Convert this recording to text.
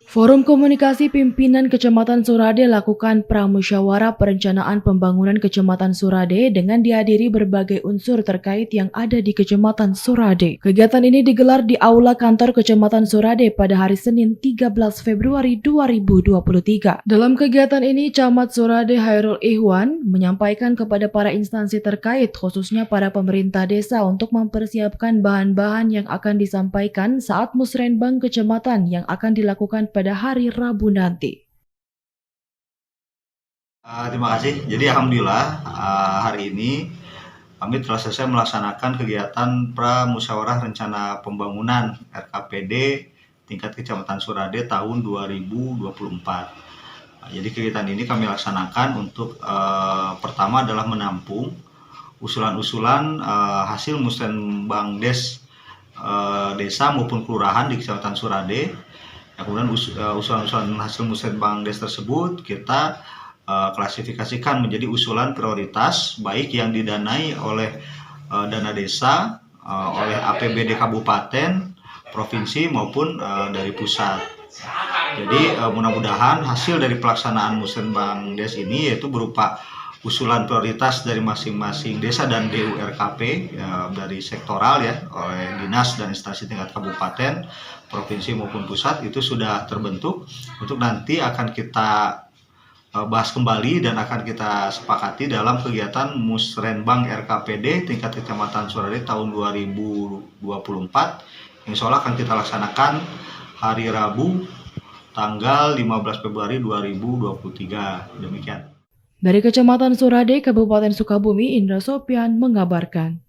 Forum Komunikasi Pimpinan Kecamatan Surade lakukan pramusyawarah perencanaan pembangunan Kecamatan Surade dengan dihadiri berbagai unsur terkait yang ada di Kecamatan Surade. Kegiatan ini digelar di Aula Kantor Kecamatan Surade pada hari Senin 13 Februari 2023. Dalam kegiatan ini, Camat Surade Hairul Ihwan menyampaikan kepada para instansi terkait, khususnya para pemerintah desa untuk mempersiapkan bahan-bahan yang akan disampaikan saat musrenbang kecamatan yang akan dilakukan pada hari Rabu nanti. Terima kasih. Jadi alhamdulillah hari ini kami telah selesai melaksanakan kegiatan pramusyawarah rencana pembangunan RKPD tingkat Kecamatan Surade tahun 2024. Jadi kegiatan ini kami laksanakan untuk pertama adalah menampung usulan-usulan hasil musrenbang desa maupun kelurahan di Kecamatan Surade. Kemudian usulan-usulan hasil musrenbang des tersebut kita klasifikasikan menjadi usulan prioritas, baik yang didanai oleh dana desa, oleh APBD kabupaten, provinsi maupun dari pusat. Jadi mudah-mudahan hasil dari pelaksanaan musrenbang des ini yaitu berupa usulan prioritas dari masing-masing desa dan DURKP dari sektoral ya, oleh dinas dan instansi tingkat kabupaten, provinsi maupun pusat itu sudah terbentuk untuk nanti akan kita bahas kembali dan akan kita sepakati dalam kegiatan musrenbang RKPD tingkat Kecamatan Surade tahun 2024. Insya Allah akan kita laksanakan hari Rabu tanggal 15 Februari 2023. Demikian. Dari Kecamatan Surade, Kabupaten Sukabumi, Indra Sopyan mengabarkan.